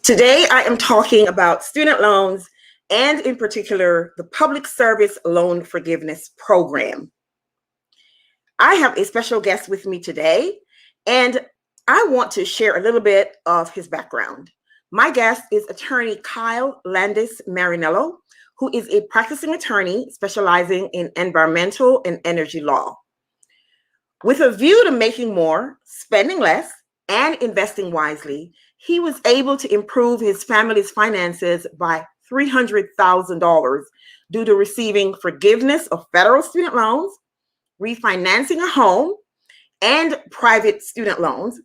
Today, I am talking about student loans and, in particular, the Public Service Loan Forgiveness Program. I have a special guest with me today, and I want to share a little bit of his background. My guest is Attorney Kyle Landis-Marinello, who is a practicing attorney specializing in environmental and energy law. With a view to making more, spending less, and investing wisely, he was able to improve his family's finances by $300,000 due to receiving forgiveness of federal student loans, refinancing a home, and private student loans,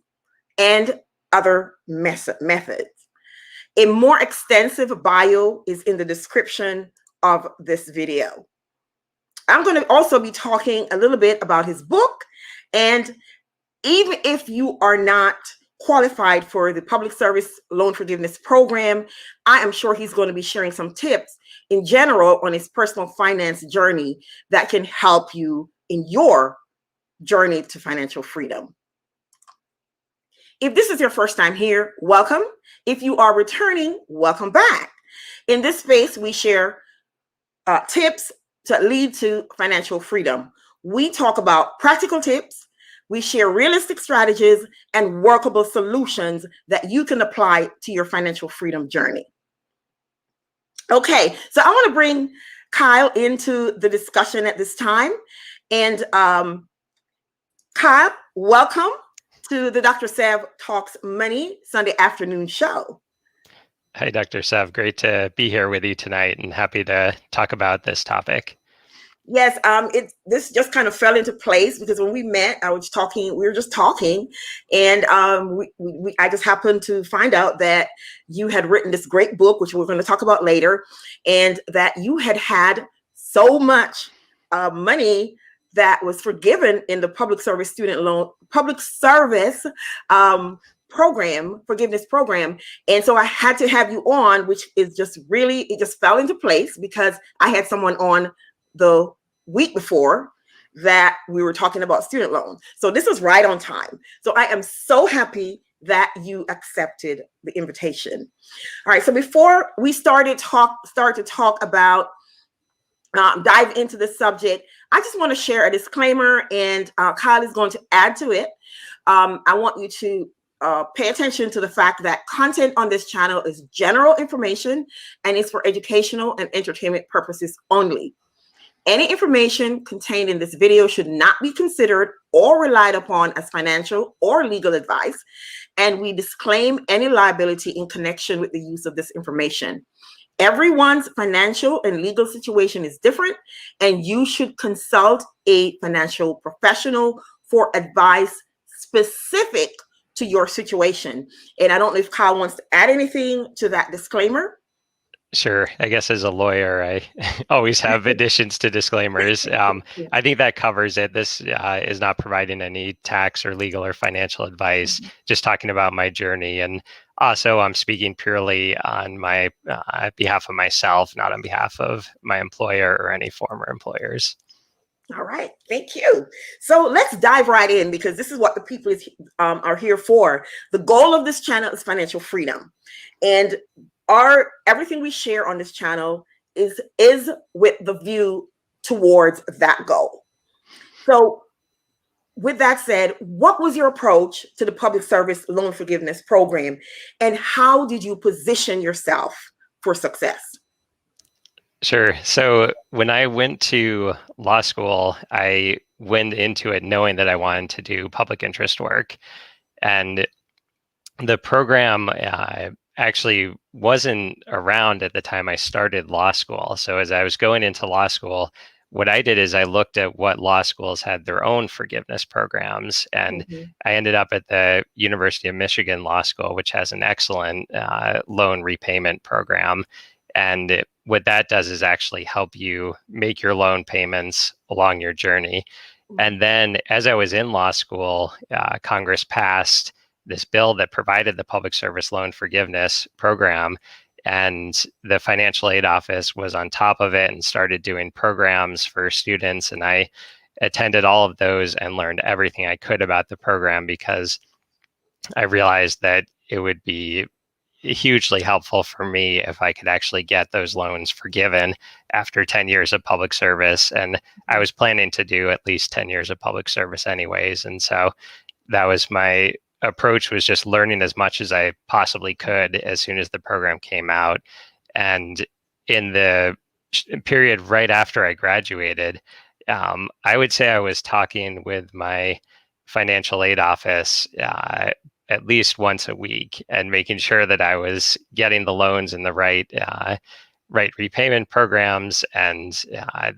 and other methods. A more extensive bio is in the description of this video. I'm going to also be talking a little bit about his book. And even if you are not qualified for the Public Service Loan Forgiveness Program, I am sure he's going to be sharing some tips in general on his personal finance journey that can help you in your journey to financial freedom. If this is your first time here, welcome. If you are returning, welcome back. In this space, we share tips to lead to financial freedom. We talk about practical tips, we share realistic strategies and workable solutions that you can apply to your financial freedom journey. Okay, so I want to bring Kyle into the discussion at this time. And Kyle, welcome to the Dr. Sav Talks Money Sunday afternoon show. Hi, Dr. Sav. Great to be here with you tonight and happy to talk about this topic. Yes, this just kind of fell into place because when we met, we were just talking, and I just happened to find out that you had written this great book, which we're going to talk about later, and that you had so much money that was forgiven in the Public Service Forgiveness Program. And so I had to have you on, which is just really, it just fell into place because I had someone on the week before that we were talking about student loans. So this was right on time. So I am so happy that you accepted the invitation. All right. So before we start to talk about dive into the subject, I just want to share a disclaimer, and Kyle is going to add to it. I want you to pay attention to the fact that content on this channel is general information and is for educational and entertainment purposes only. Any information contained in this video should not be considered or relied upon as financial or legal advice, and we disclaim any liability in connection with the use of this information. Everyone's financial and legal situation is different, and you should consult a financial professional for advice specific to your situation. And I don't know if Kyle wants to add anything to that disclaimer. Sure. I guess as a lawyer, I always have additions to disclaimers. I think that covers it. This is not providing any tax or legal or financial advice, just talking about my journey. And also, I'm speaking purely on my behalf of myself, not on behalf of my employer or any former employers. All right, thank you. So let's dive right in because this is what the people are here for. The goal of this channel is financial freedom, and everything we share on this channel is with the view towards that goal. So with that said, what was your approach to the Public Service Loan Forgiveness Program, and how did you position yourself for success? Sure. So when I went to law school, I went into it knowing that I wanted to do public interest work. And the program actually wasn't around at the time I started law school. So as I was going into law school, what I did is I looked at what law schools had their own forgiveness programs. And I ended up at the University of Michigan Law School, which has an excellent loan repayment program. And what that does is actually help you make your loan payments along your journey. And then as I was in law school, Congress passed this bill that provided the Public Service Loan Forgiveness Program. And the Financial Aid Office was on top of it and started doing programs for students. And I attended all of those and learned everything I could about the program because I realized that it would be hugely helpful for me if I could actually get those loans forgiven after 10 years of public service. And I was planning to do at least 10 years of public service anyways. And so that was my approach, was just learning as much as I possibly could as soon as the program came out. And in the period right after I graduated, I would say I was talking with my financial aid office at least once a week and making sure that I was getting the loans in the right repayment programs, and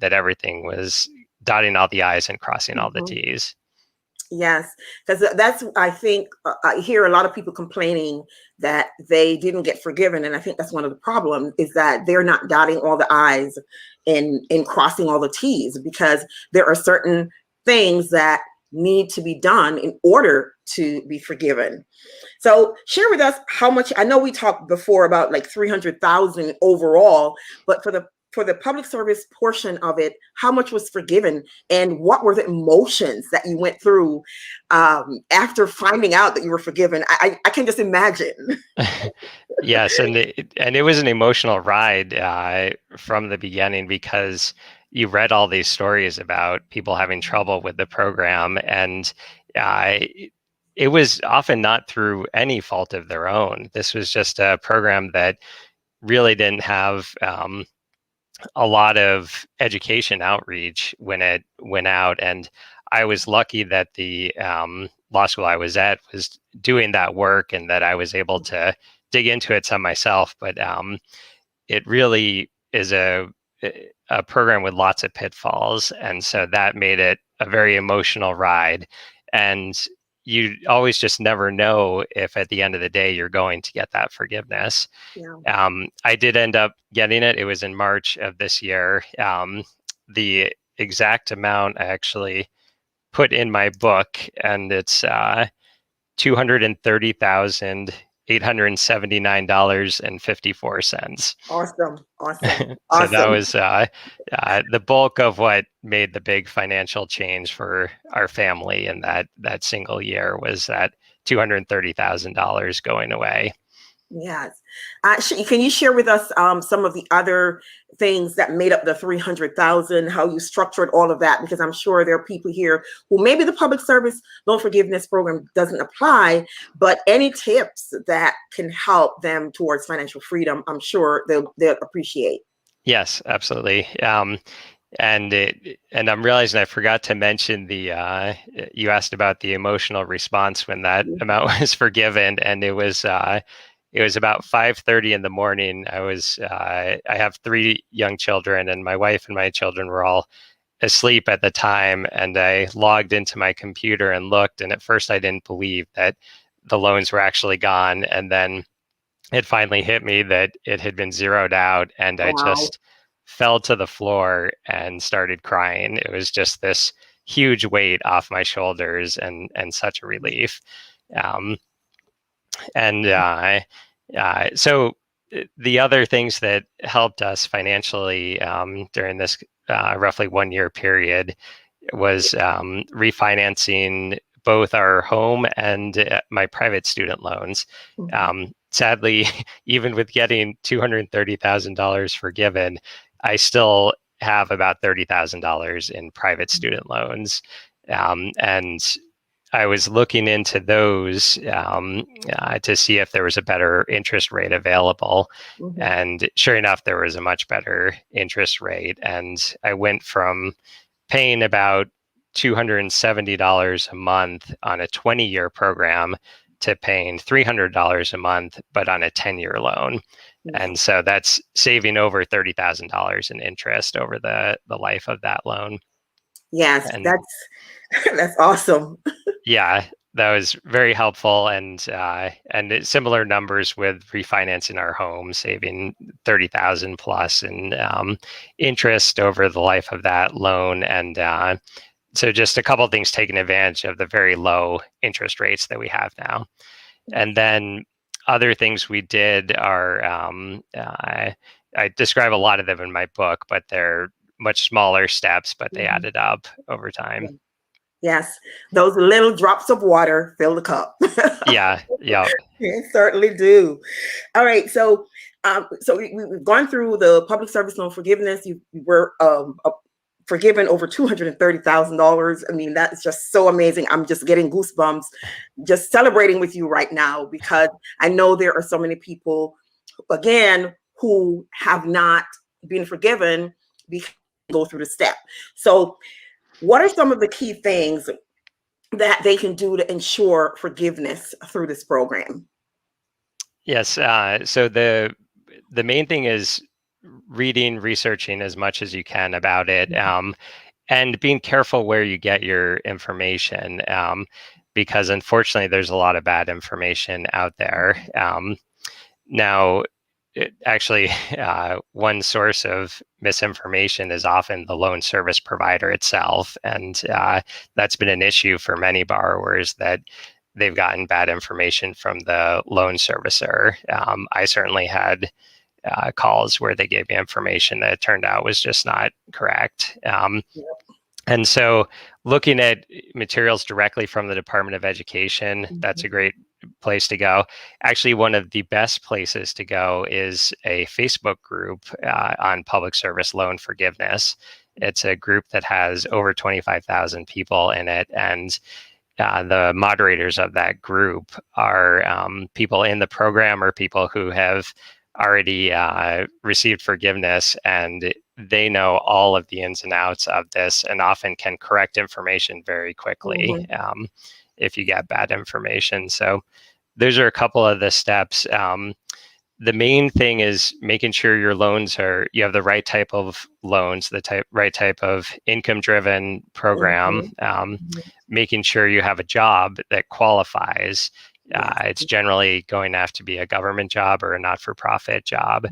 that everything was dotting all the I's and crossing all the T's. Yes, because that's, I think, I hear a lot of people complaining that they didn't get forgiven. And I think that's one of the problems, is that they're not dotting all the I's and crossing all the T's, because there are certain things that need to be done in order to be forgiven. So share with us how much. I know we talked before about like 300,000 overall, but for the public service portion of it, how much was forgiven, and what were the emotions that you went through after finding out that you were forgiven? I can just imagine. Yes, and it was an emotional ride from the beginning, because you read all these stories about people having trouble with the program, and it was often not through any fault of their own. This was just a program that really didn't have a lot of education outreach when it went out. And I was lucky that the law school I was at was doing that work, and that I was able to dig into it some myself. But it really is a program with lots of pitfalls. And so that made it a very emotional ride. And you always just never know if at the end of the day you're going to get that forgiveness. Yeah. I did end up getting it. It was in March of this year. The exact amount I actually put in my book, and it's $230,879.54. Awesome. So Awesome. that was the bulk of what made the big financial change for our family in that single year, was that $230,000 going away. Yes. Can you share with us some of the other things that made up the 300,000, how you structured all of that? Because I'm sure there are people here who maybe the public service loan forgiveness program doesn't apply, but any tips that can help them towards financial freedom, I'm sure they'll appreciate. Yes, absolutely. And I'm realizing I forgot to mention you asked about the emotional response when that amount was forgiven, and it was about 5:30 in the morning. I have 3 young children, and my wife and my children were all asleep at the time. And I logged into my computer and looked, and at first I didn't believe that the loans were actually gone. And then it finally hit me that it had been zeroed out, and I just fell to the floor and started crying. It was just this huge weight off my shoulders, and such a relief. So the other things that helped us financially during this roughly 1 year period was refinancing both our home and my private student loans. Sadly, even with getting $230,000 forgiven, I still have about $30,000 in private student loans. And I was looking into those to see if there was a better interest rate available. And sure enough, there was a much better interest rate. And I went from paying about $270 a month on a 20-year program to paying $300 a month, but on a 10-year loan. And so that's saving over $30,000 in interest over the life of that loan. Yes, and that's awesome. Yeah, that was very helpful. And similar numbers with refinancing our home, saving $30,000 plus in interest over the life of that loan. And so just a couple of things, taking advantage of the very low interest rates that we have now. And then other things we did are, I describe a lot of them in my book, but they're much smaller steps, but they added up over time. Yes, those little drops of water fill the cup. Yeah. It certainly do. All right, so we've gone through the public service loan forgiveness. You were forgiven over $230,000. I mean, that's just so amazing. I'm just getting goosebumps, just celebrating with you right now, because I know there are so many people, again, who have not been forgiven because they go through the step. So, what are some of the key things that they can do to ensure forgiveness through this program? Yes. So the main thing is reading, researching as much as you can about it, and being careful where you get your information, because unfortunately, there's a lot of bad information out there. Now, actually, one source of misinformation is often the loan service provider itself, and that's been an issue for many borrowers, that they've gotten bad information from the loan servicer. I certainly had calls where they gave me information that it turned out was just not correct. And so looking at materials directly from the Department of Education, that's a great place to go. Actually, one of the best places to go is a Facebook group on public service loan forgiveness. It's a group that has over 25,000 people in it, and the moderators of that group are people in the program or people who have already received forgiveness, and they know all of the ins and outs of this, and often can correct information very quickly if you get bad information. So those are a couple of the steps. The main thing is making sure your loans you have the right type of loans, right type of income-driven program, making sure you have a job that qualifies. It's generally going to have to be a government job or a not-for-profit job.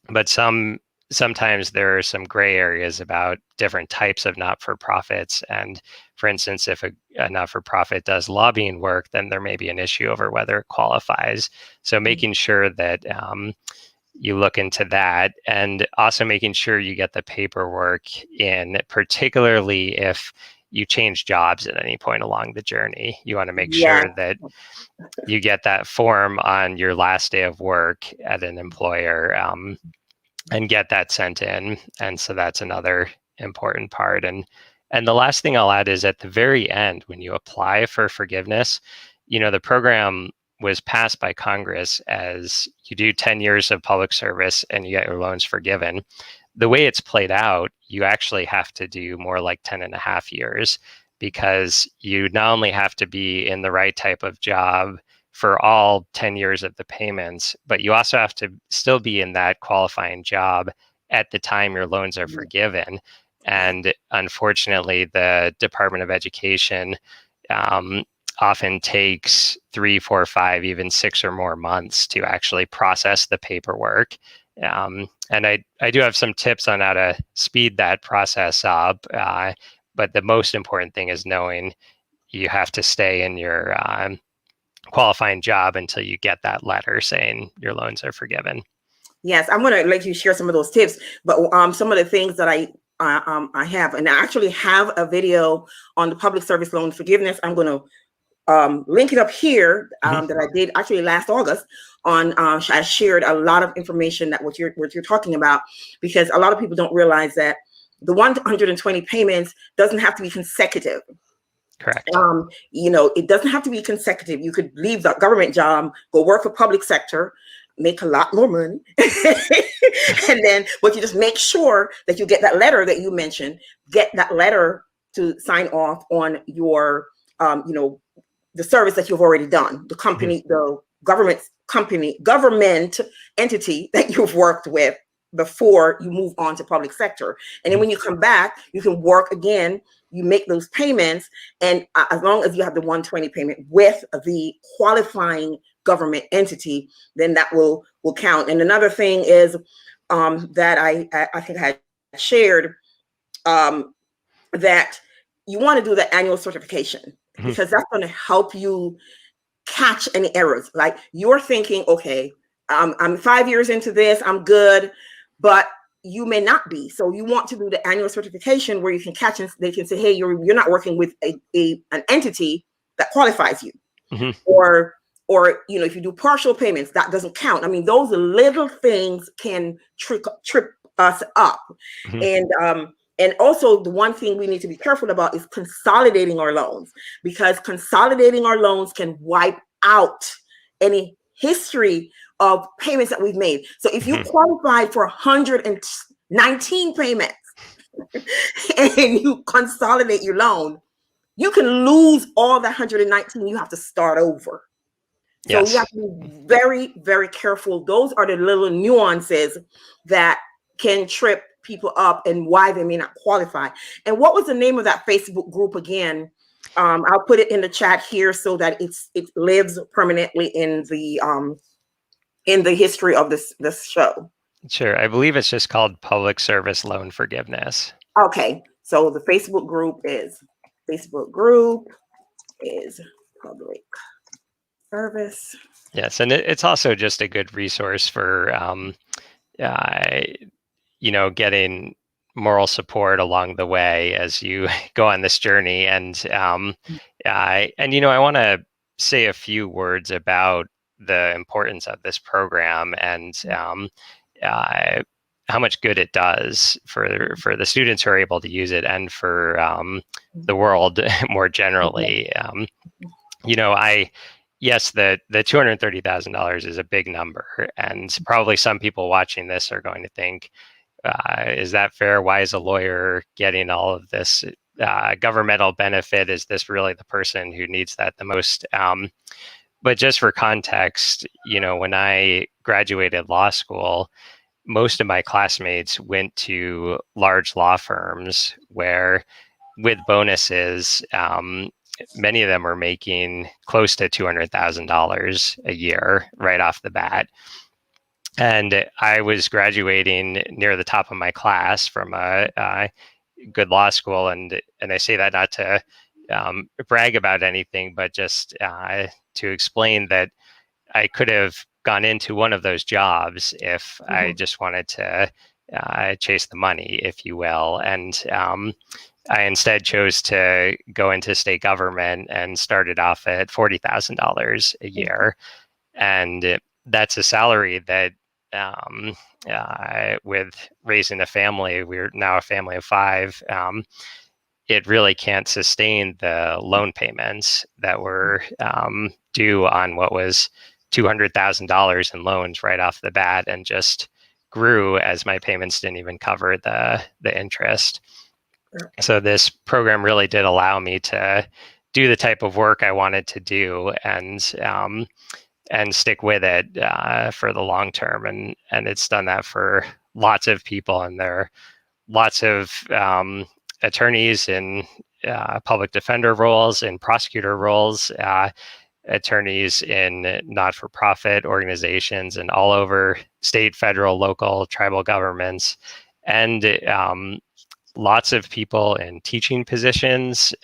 But sometimes there are some gray areas about different types of not-for-profits. And for instance, if a not-for-profit does lobbying work, then there may be an issue over whether it qualifies. So making sure that you look into that, and also making sure you get the paperwork in, particularly if you change jobs at any point along the journey. You want to make sure that you get that form on your last day of work at an employer, and get that sent in. And so that's another important part. And the last thing I'll add is, at the very end, when you apply for forgiveness, the program was passed by Congress as you do 10 years of public service and you get your loans forgiven. The way it's played out, you actually have to do more like 10 and a half years, because you not only have to be in the right type of job for all 10 years of the payments, but you also have to still be in that qualifying job at the time your loans are forgiven. And unfortunately, the Department of Education often takes 3, 4, 5, even 6 or more months to actually process the paperwork. And I do have some tips on how to speed that process up. But the most important thing is knowing you have to stay in your qualifying job until you get that letter saying your loans are forgiven. Yes, I'm going to let you share some of those tips, but some of the things that I have, and I actually have a video on the public service loan forgiveness. I'm going to link it up here that I did actually last August on. I shared a lot of information that what you're talking about, because a lot of people don't realize that the 120 payments doesn't have to be consecutive. Correct. It doesn't have to be consecutive. You could leave the government job, go work for public sector, make a lot more money, and then, but you just make sure that you get that letter that you mentioned, get that letter to sign off on your, the service that you've already done, the company, the government entity that you've worked with before you move on to public sector. And then when you come back, you can work again. You make those payments, and as long as you have the 120 payment with the qualifying government entity, then that will count. And another thing is that I think I shared that you want to do the annual certification, because that's going to help you catch any errors. Like, you're thinking, okay, I'm 5 years into this, I'm good, but you may not be. So you want to do the annual certification where you can catch, and they can say, hey, you're not working with an entity that qualifies you, or or, you know, if you do partial payments, that doesn't count. I mean, those little things can trip us up. Mhm. And also the one thing we need to be careful about is consolidating our loans, because consolidating our loans can wipe out any history of payments that we've made. So if you Mhm. qualify for 119 payments and you consolidate your loan, you can lose all the 119. You have to start over. So you have Yes. to be very, very careful. Those are the little nuances that can trip people up and why they may not qualify. And what was the name of that Facebook group again? I'll put it in the chat here so that it lives permanently in the history of this show. Sure. I believe it's just called Public Service Loan Forgiveness. Okay, so the Facebook group is Public Service. Yes, and it's also just a good resource for uh, getting moral support along the way as you go on this journey. And I want to say a few words about the importance of this program and uh, how much good it does for the students who are able to use it and for the world more generally. I yes, the $230,000 is a big number, and probably some people watching this are going to think, is that fair? Why is a lawyer getting all of this governmental benefit? Is this really the person who needs that the most? But just for context, when I graduated law school, most of my classmates went to large law firms where, with bonuses, many of them were making close to $200,000 a year right off the bat. And I was graduating near the top of my class from a good law school, and I say that not to brag about anything, but just to explain that I could have gone into one of those jobs if I just wanted to chase the money, if you will. And I instead chose to go into state government and started off at $40,000 a year. And that's a salary that, with raising a family, we're now a family of five, it really can't sustain the loan payments that were due on what was $200,000 in loans right off the bat, and just grew as my payments didn't even cover the interest. So this program really did allow me to do the type of work I wanted to do, and stick with it for the long term. And it's done that for lots of people, and there are lots of attorneys in public defender roles, in prosecutor roles, attorneys in not-for-profit organizations, and all over state, federal, local, tribal governments, and lots of people in teaching positions,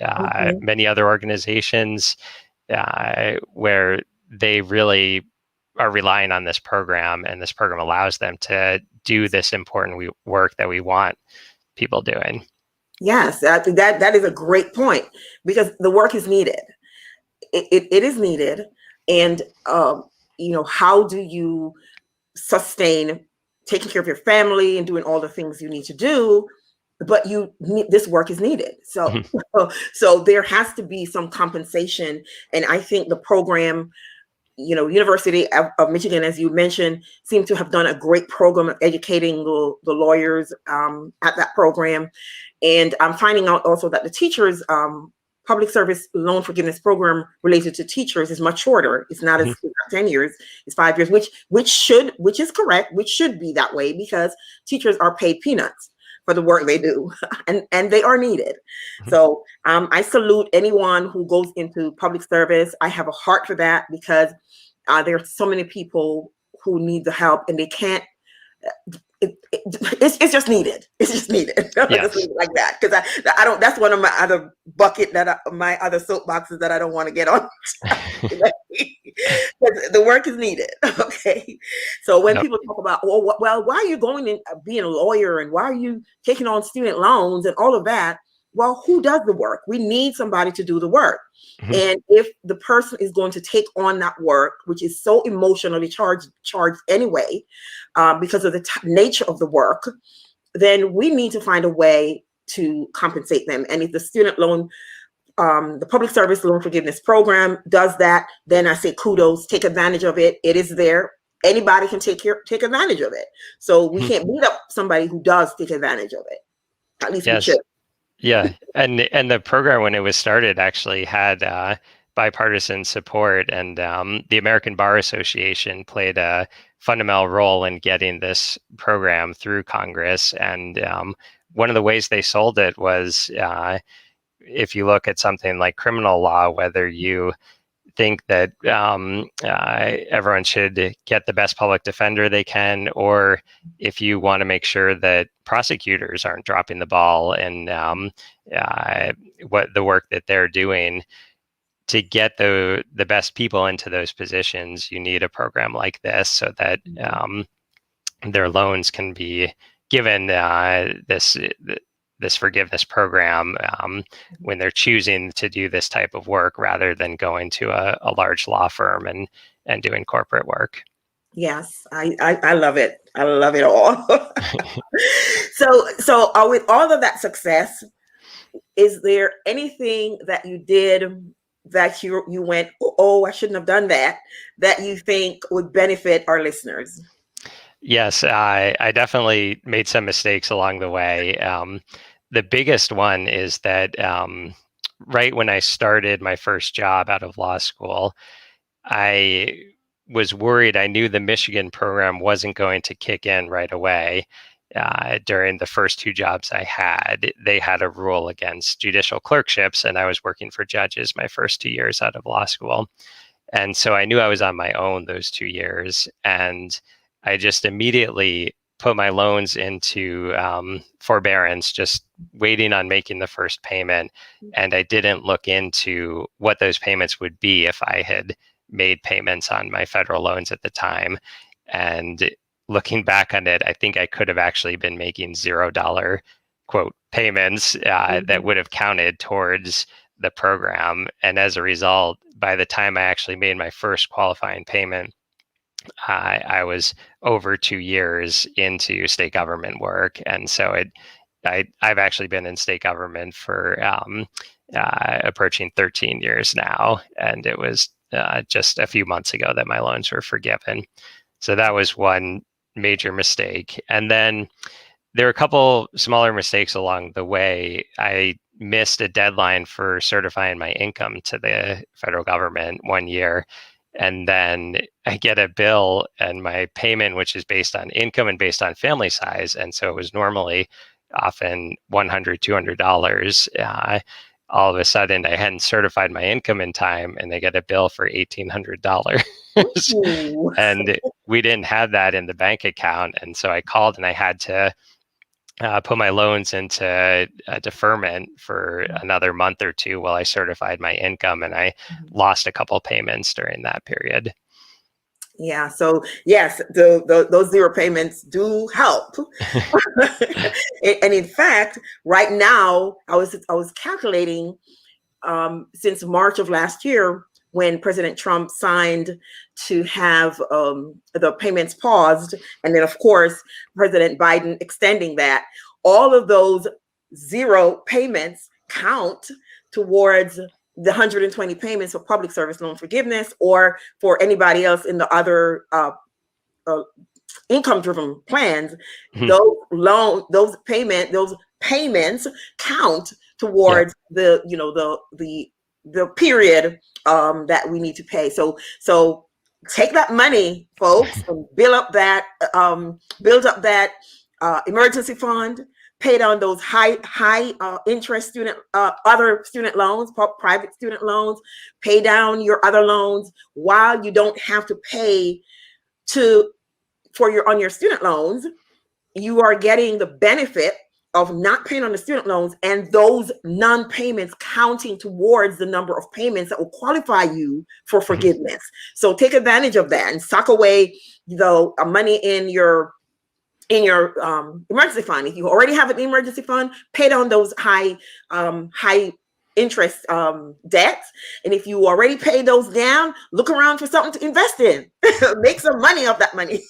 many other organizations where they really are relying on this program, and this program allows them to do this important work that we want people doing. Yes, I think that is a great point, because the work is needed. It is needed, and how do you sustain taking care of your family and doing all the things you need to do? But this work is needed. So, so there has to be some compensation, and I think the program, University of Michigan, as you mentioned, seem to have done a great program of educating the lawyers at that program. And I'm finding out also that the teachers public service loan forgiveness program related to teachers is much shorter. It's not as 10 years, it's 5 years, which is correct, which should be that way, because teachers are paid peanuts for the work they do, and they are needed. So I salute anyone who goes into public service. I have a heart for that, because there are so many people who need the help, and they can't. It's just needed. It's just needed. Yes. Just like that, because I don't. That's one of my other bucket my other soapboxes that I don't want to get on. The work is needed. Okay, so when people talk about, well, why are you going and being a lawyer, and why are you taking on student loans and all of that? well, who does the work? We need somebody to do the work. Mhm. And if the person is going to take on that work, which is so emotionally charged anyway, because of the nature of the work, then we need to find a way to compensate them. And if the student loan, the public service loan forgiveness program does that, then I say kudos, take advantage of it. It is there. Anybody can take advantage of it. So we Mhm. can't beat up somebody who does take advantage of it. At least we Yes. should. Yeah, and the program when it was started actually had bipartisan support, and the American Bar Association played a fundamental role in getting this program through Congress. And one of the ways they sold it was, if you look at something like criminal law, whether you think that everyone should get the best public defender they can, or if you want to make sure that prosecutors aren't dropping the ball and what the work that they're doing to get the best people into those positions, you need a program like this so that their loans can be given this forgiveness program when they're choosing to do this type of work rather than going to a large law firm and doing corporate work. Yes, I love it. I love it all. So with all of that success, is there anything that you did that you went, oh, I shouldn't have done that you think would benefit our listeners? Yes, I definitely made some mistakes along the way. The biggest one is that right when I started my first job out of law school, I was worried. I knew the Michigan program wasn't going to kick in right away. During the first two jobs I had, they had a rule against judicial clerkships, and I was working for judges my first 2 years out of law school. And so I knew I was on my own those 2 years. And I just immediately put my loans into forbearance, just waiting on making the first payment. And I didn't look into what those payments would be if I had made payments on my federal loans at the time. And looking back on it, I think I could have actually been making $0 quote payments that would have counted towards the program. And as a result, by the time I actually made my first qualifying payment, I was over 2 years into state government work. And so I've actually been in state government for approaching 13 years now. And it was just a few months ago that my loans were forgiven. So that was one major mistake. And then there were a couple smaller mistakes along the way. I missed a deadline for certifying my income to the federal government 1 year. And then I get a bill and my payment, which is based on income and based on family size. And so it was normally often $100, $200. All of a sudden, I hadn't certified my income in time, and they get a bill for $1,800. And we didn't have that in the bank account. And so I called and I had to put my loans into deferment for another month or two while I certified my income, and I lost a couple payments during that period. Yeah. So yes, those zero payments do help. And in fact, right now, I was calculating since March of last year, when President Trump signed to have the payments paused, and then of course President Biden extending that, all of those zero payments count towards the 120 payments for public service loan forgiveness, or for anybody else in the other income-driven plans. Those payments count towards the period that we need to pay. So take that money, folks, and build up that emergency fund. Pay down those high interest other student loans, private student loans. Pay down your other loans while you don't have to pay on your student loans. You are getting the benefit of not paying on the student loans, and those non-payments counting towards the number of payments that will qualify you for forgiveness. So take advantage of that and sock away money in your in your emergency fund. If you already have an emergency fund, pay down those high interest debts. And if you already paid those down, look around for something to invest in. Make some money off that money.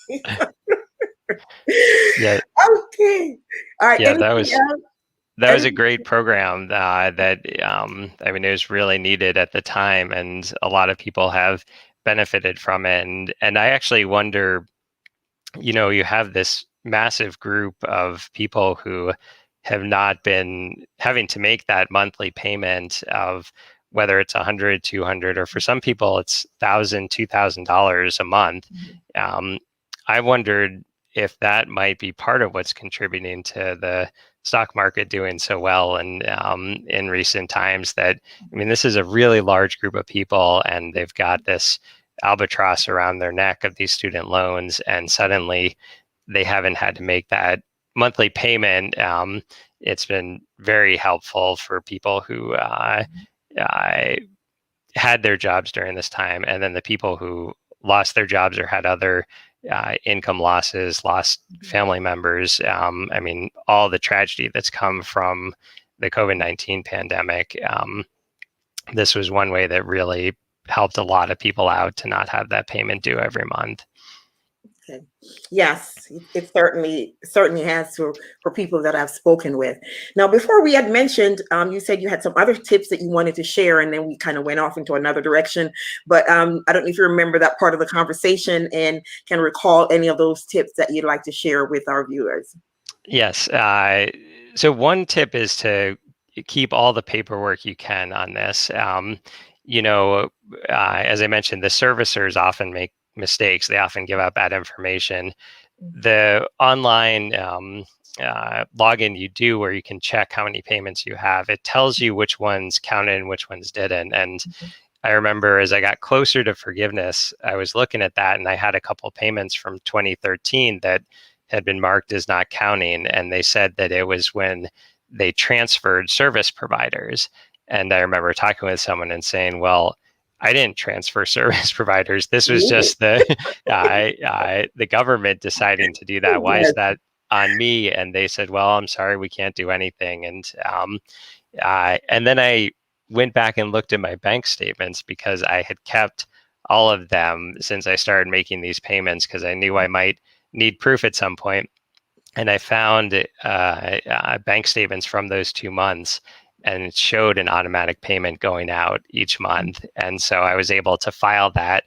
Yeah. Okay. All right. Yeah, Anything else? that was a great program that I mean, it was really needed at the time, and a lot of people have benefited from it. And I actually wonder, you have this massive group of people who have not been having to make that monthly payment of whether it's 100, 200, or for some people it's $1,000, $2,000 a month. Um, I wondered if that might be part of what's contributing to the stock market doing so well and in recent times. That, I mean, this is a really large group of people, and they've got this albatross around their neck of these student loans, and suddenly they haven't had to make that monthly payment. It's been very helpful for people who had their jobs during this time, and then the people who lost their jobs or had other income losses, lost family members. I mean, all the tragedy that's come from the COVID-19 pandemic. This was one way that really helped a lot of people out to not have that payment due every month. Okay. Yes, it certainly has for people that I've spoken with. Now, before we had mentioned, you said you had some other tips that you wanted to share, and then we kind of went off into another direction. But I don't know if you remember that part of the conversation and can recall any of those tips that you'd like to share with our viewers. Yes. So one tip is to keep all the paperwork you can on this. As I mentioned, the servicers often make mistakes. They often give out bad information. The online login you do, where you can check how many payments you have, it tells you which ones counted and which ones didn't. And I remember as I got closer to forgiveness, I was looking at that, and I had a couple payments from 2013 that had been marked as not counting. And they said that it was when they transferred service providers. And I remember talking with someone and saying, well, I didn't transfer service providers. This was just the government deciding to do that. Why is that on me? And they said, well, I'm sorry, we can't do anything. And then I went back and looked at my bank statements, because I had kept all of them since I started making these payments, because I knew I might need proof at some point. And I found bank statements from those 2 months, and it showed an automatic payment going out each month. And so I was able to file that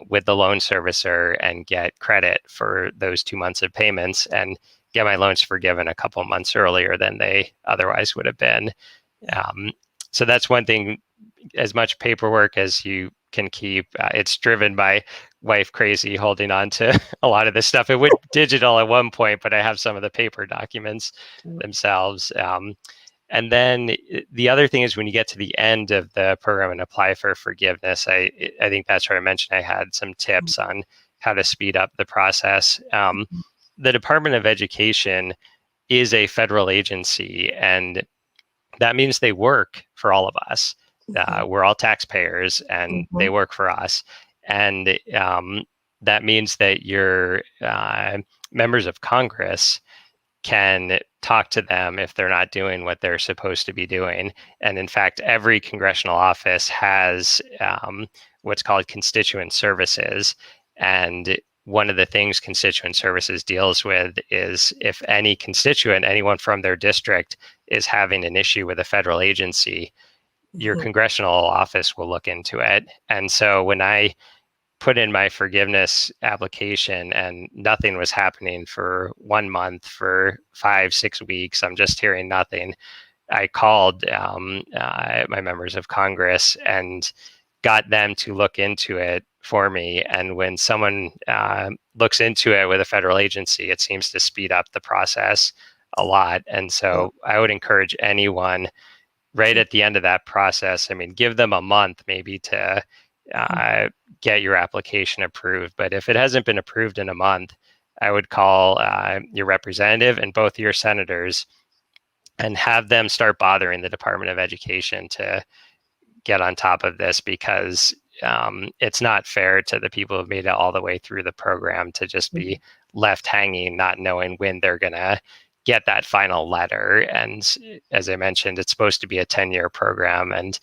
with the loan servicer and get credit for those 2 months of payments and get my loans forgiven a couple months earlier than they otherwise would have been. So that's one thing. As much paperwork as you can keep. It's driven by wife crazy holding on to a lot of this stuff. It went digital at one point, but I have some of the paper documents themselves. And then the other thing is, when you get to the end of the program and apply for forgiveness, I think that's where I mentioned I had some tips on how to speed up the process. The Department of Education is a federal agency, and that means they work for all of us. We're all taxpayers, and they work for us. And that means that your members of Congress can talk to them if they're not doing what they're supposed to be doing. And in fact, every congressional office has what's called constituent services. And one of the things constituent services deals with is if any constituent, anyone from their district, is having an issue with a federal agency, your congressional office will look into it. And so when I put in my forgiveness application and nothing was happening for 1 month, for 5-6 weeks, I'm just hearing nothing, I called my members of Congress and got them to look into it for me. And when someone looks into it with a federal agency, it seems to speed up the process a lot. And so I would encourage anyone right at the end of that process, I mean, give them a month maybe to get your application approved. But if it hasn't been approved in a month, I would call your representative and both your senators and have them start bothering the Department of Education to get on top of this, because it's not fair to the people who've made it all the way through the program to just be left hanging, not knowing when they're going to get that final letter. And as I mentioned, it's supposed to be a 10-year program, and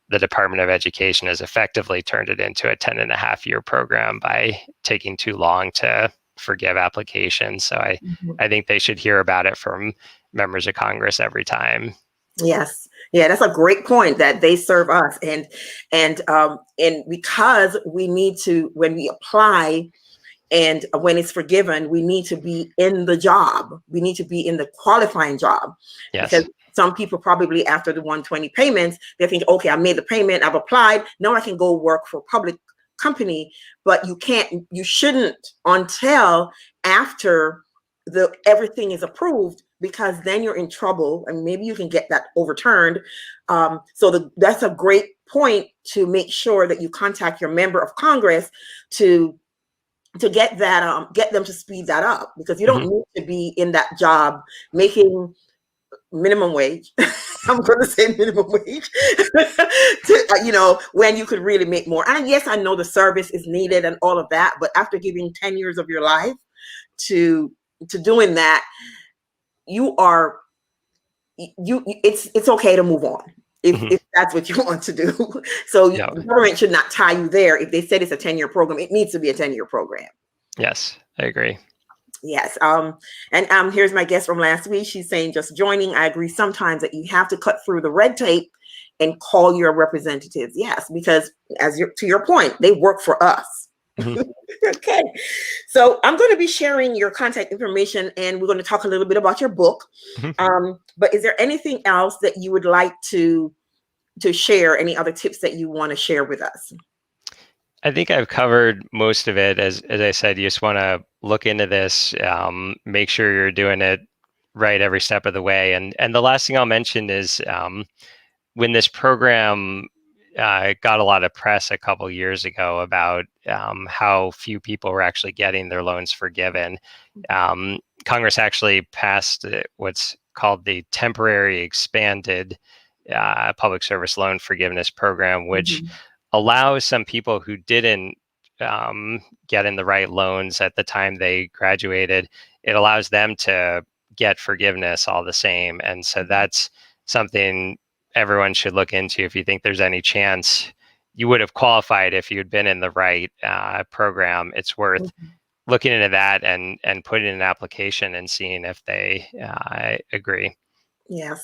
the Department of Education has effectively turned it into a 10.5-year program by taking too long to forgive applications. So I think they should hear about it from members of Congress every time. Yes. Yeah, that's a great point, that they serve us. And because we need to, when we apply and when it's forgiven, we need to be in the job. We need to be in the qualifying job. Yes. Because some people probably after the 120 payments, they think, okay, I made the payment, I've applied, now I can go work for a public company. But you shouldn't until after everything is approved, because then you're in trouble and maybe you can get that overturned. That's a great point, to make sure that you contact your member of Congress to get that, get them to speed that up, because you don't need to be in that job making minimum wage. I'm going to say minimum wage, when you could really make more. And yes, I know the service is needed and all of that, but after giving 10 years of your life to doing that, it's okay to move on if that's what you want to do. So the government should not tie you there. If they said it's a 10-year program, it needs to be a 10-year program. Yes, I agree. Yes. Here's my guest from last week. She's saying, just joining, I agree sometimes that you have to cut through the red tape and call your representatives. Yes, because to your point, they work for us. Okay. So I'm going to be sharing your contact information, and we're going to talk a little bit about your book. But is there anything else that you would like to share? Any other tips that you want to share with us? I think I've covered most of it. As I said, you just want to look into this, make sure you're doing it right every step of the way. And the last thing I'll mention is when this program got a lot of press a couple years ago about how few people were actually getting their loans forgiven, Congress actually passed what's called the Temporary Expanded Public Service Loan Forgiveness Program, which allows some people who didn't get in the right loans at the time they graduated, it allows them to get forgiveness all the same. And so that's something everyone should look into. If you think there's any chance you would have qualified if you'd been in the right program, it's worth looking into that and putting in an application and seeing if they agree. Yes.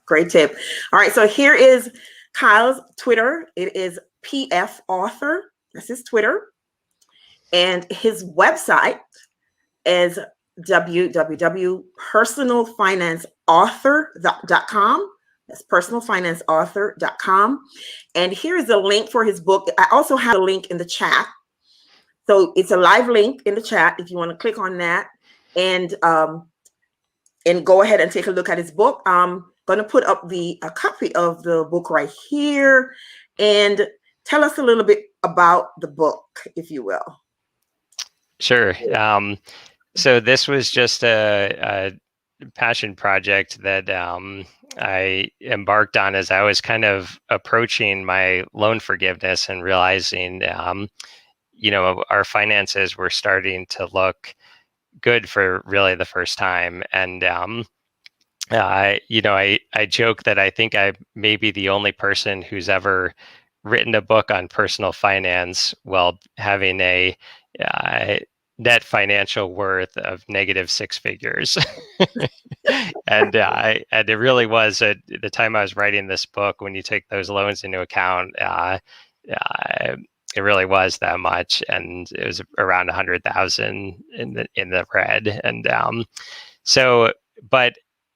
Great tip. All right. So here is Kyle's Twitter. It is PF Author. That's his Twitter. And his website is www.personalfinanceauthor.com. That's personalfinanceauthor.com. And here is a link for his book. I also have a link in the chat. So it's a live link in the chat if you want to click on that and go ahead and take a look at his book. I'm going to put up a copy of the book right here, and tell us a little bit about the book, if you will. Sure. So this was just a passion project that I embarked on as I was kind of approaching my loan forgiveness and realizing, our finances were starting to look good for really the first time. And, I joke that I think I may be the only person who's ever written a book on personal finance while having a net financial worth of negative six figures. And it really was at the time I was writing this book, when you take those loans into account, it really was that much, and it was around 100,000 in the red. And but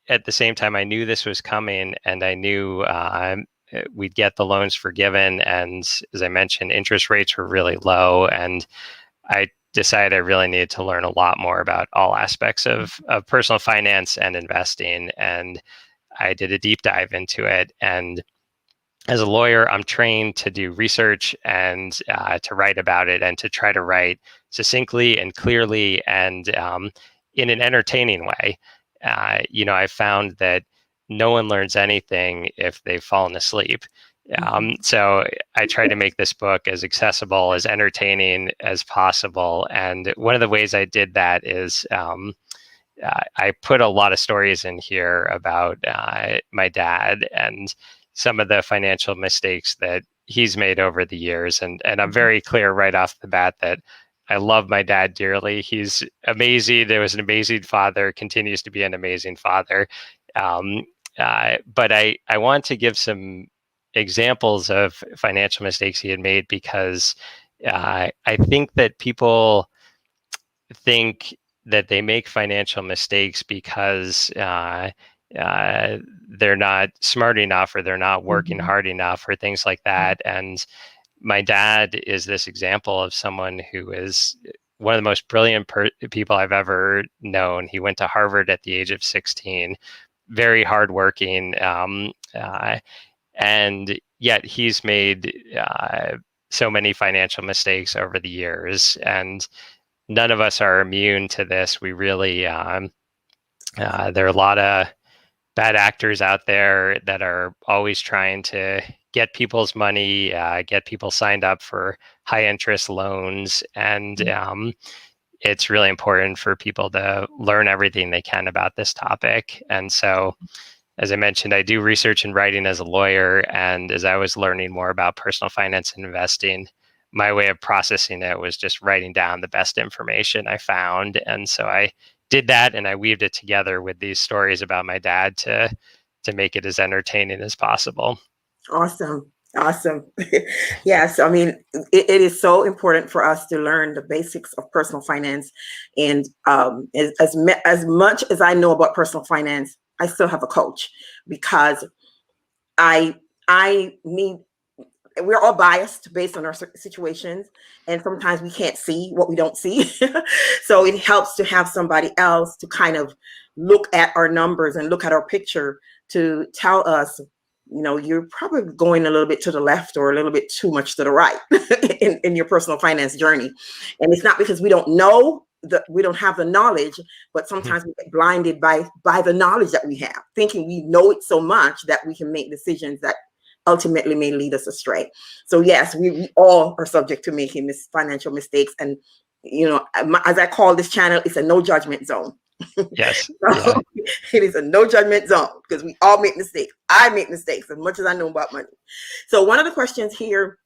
at the same time, I knew this was coming, and I knew we'd get the loans forgiven. And as I mentioned, interest rates were really low, and I decided I really needed to learn a lot more about all aspects of personal finance and investing. And I did a deep dive into it. And as a lawyer, I'm trained to do research and to write about it, and to try to write succinctly and clearly and in an entertaining way. I found that no one learns anything if they've fallen asleep. So I try to make this book as accessible, as entertaining as possible. And one of the ways I did that is I put a lot of stories in here about my dad and some of the financial mistakes that he's made over the years. And I'm very clear right off the bat that I love my dad dearly. He's amazing. He was an amazing father, continues to be an amazing father. But I want to give some examples of financial mistakes he had made because I think that people think that they make financial mistakes because they're not smart enough or they're not working hard enough or things like that. And my dad is this example of someone who is one of the most brilliant people I've ever known. He went to Harvard at the age of 16, very hardworking, and yet he's made so many financial mistakes over the years. And none of us are immune to this. We really, there are a lot of bad actors out there that are always trying to get people's money, get people signed up for high interest loans. And it's really important for people to learn everything they can about this topic. And so, as I mentioned, I do research and writing as a lawyer. And as I was learning more about personal finance and investing, my way of processing it was just writing down the best information I found. And so I did that, and I weaved it together with these stories about my dad to make it as entertaining as possible. Awesome. Yes, I mean, it is so important for us to learn the basics of personal finance. And as much as I know about personal finance, I still have a coach because I need. We're all biased based on our situations, and sometimes we can't see what we don't see. So it helps to have somebody else to kind of look at our numbers and look at our picture to tell us, you're probably going a little bit to the left or a little bit too much to the right in your personal finance journey. And it's not because we don't know that we don't have the knowledge, but sometimes we get blinded by the knowledge that we have, thinking we know it so much that we can make decisions that ultimately may lead us astray. So yes, we all are subject to making financial mistakes. And, as I call this channel, it's a no judgment zone. Yes. So it is a no judgment zone because we all make mistakes. I make mistakes as much as I know about money. So one of the questions here,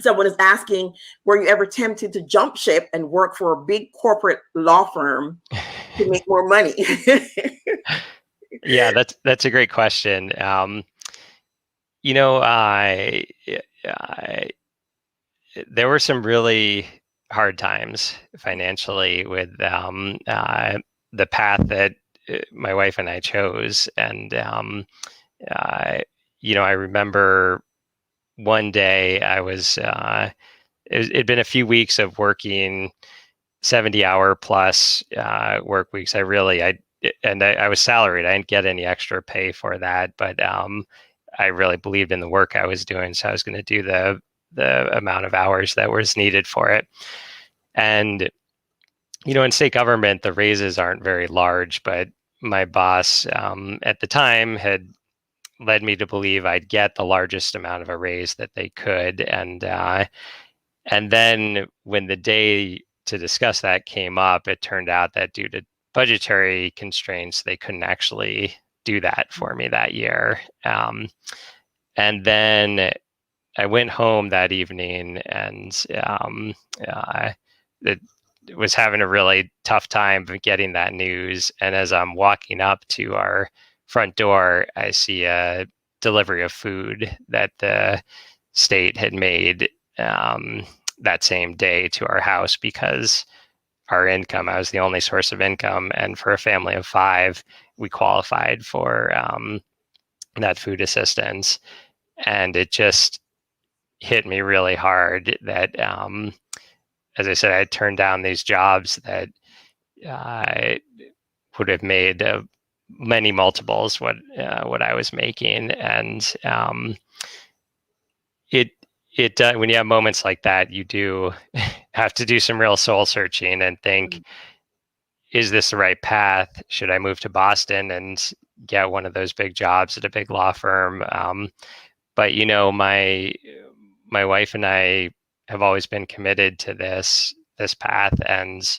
someone is asking, were you ever tempted to jump ship and work for a big corporate law firm to make more money? Yeah, that's a great question. There were some really hard times financially with the path that my wife and I chose. And, I remember one day I was, it'd been a few weeks of working 70-hour plus work weeks. I was salaried. I didn't get any extra pay for that, but I really believed in the work I was doing. So I was going to do the amount of hours that was needed for it. And, in state government, the raises aren't very large, but my boss at the time had led me to believe I'd get the largest amount of a raise that they could. And then when the day to discuss that came up, it turned out that due to budgetary constraints, they couldn't actually do that for me that year. And then I went home that evening and it was having a really tough time getting that news. And as I'm walking up to our front door, I see a delivery of food that the state had made that same day to our house because our income, I was the only source of income. And for a family of 5, we qualified for that food assistance. And it just hit me really hard that, as I said, I turned down these jobs that I would have made many multiples what I was making. And when you have moments like that, you do have to do some real soul searching and think, is this the right path? Should I move to Boston and get one of those big jobs at a big law firm? But, you know, my wife and I have always been committed to this path, and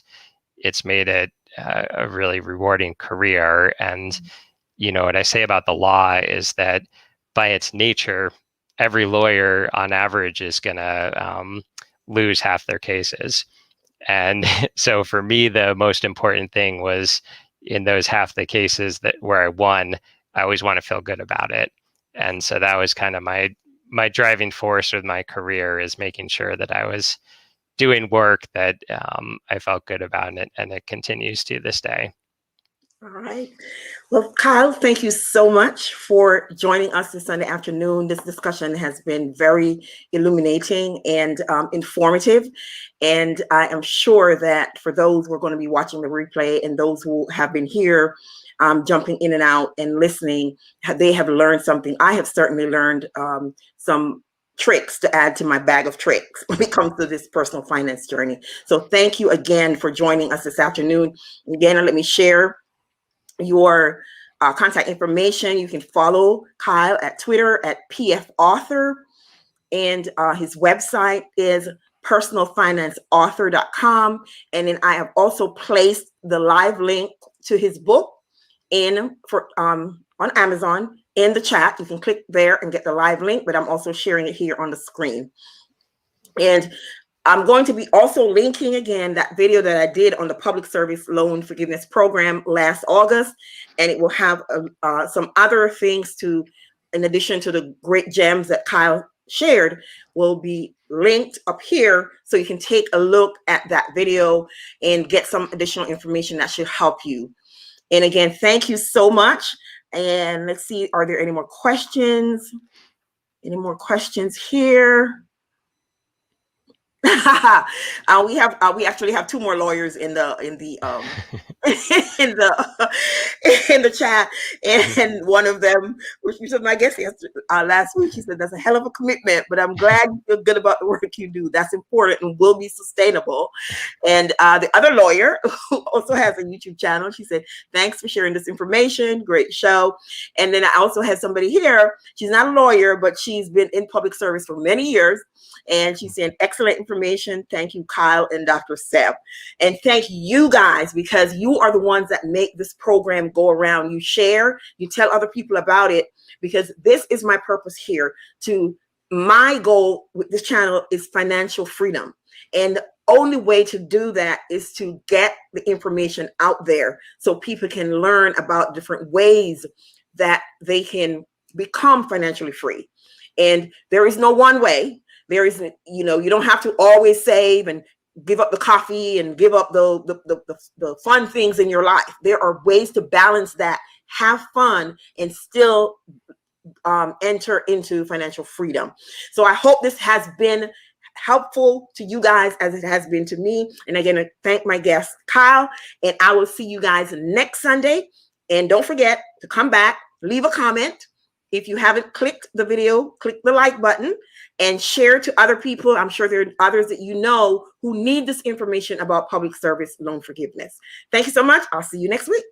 it's made it a really rewarding career. And, you know, what I say about the law is that by its nature, every lawyer on average is going to lose half their cases. And so for me, the most important thing was in those half the cases that where I won, I always want to feel good about it. And so that was kind of my driving force with my career, is making sure that I was doing work that I felt good about, and it continues to this day. All right. Well, Kyle, thank you so much for joining us this Sunday afternoon. This discussion has been very illuminating and informative. And I am sure that for those who are going to be watching the replay and those who have been here jumping in and out and listening, they have learned something. I have certainly learned some tricks to add to my bag of tricks when it comes to this personal finance journey. So thank you again for joining us this afternoon. Again, let me share your contact information. You can follow Kyle at Twitter at PFAuthor, and his website is personalfinanceauthor.com. And then I have also placed the live link to his book on Amazon in the chat. You can click there and get the live link, but I'm also sharing it here on the screen. And I'm going to be also linking again that video that I did on the Public Service Loan Forgiveness Program last August, and it will have some other things to, in addition to the great gems that Kyle shared, will be linked up here, so you can take a look at that video and get some additional information that should help you. And again, thank you so much. And let's see, are there any more questions? Any more questions here? We actually have two more lawyers in the in the chat, and one of them, which was my guest last week, she said that's a hell of a commitment, but I'm glad you feel good about the work you do. That's important and will be sustainable. And the other lawyer, who also has a YouTube channel, she said, thanks for sharing this information, great show. And then I also had somebody here, she's not a lawyer, but she's been in public service for many years, and she said, excellent information. Thank you, Kyle and Dr. Seb. And thank you guys, because you are the ones that make this program go around. You share, you tell other people about it, because this is my purpose here. My goal with this channel is financial freedom. And the only way to do that is to get the information out there so people can learn about different ways that they can become financially free. And there is no one way. There isn't, you don't have to always save and give up the coffee and give up the fun things in your life. There are ways to balance that, have fun, and still enter into financial freedom. So I hope this has been helpful to you guys as it has been to me. And again, I thank my guest, Kyle, and I will see you guys next Sunday. And don't forget to come back, leave a comment. If you haven't clicked the video, click the like button and share to other people. I'm sure there are others that you know who need this information about public service loan forgiveness. Thank you so much. I'll see you next week.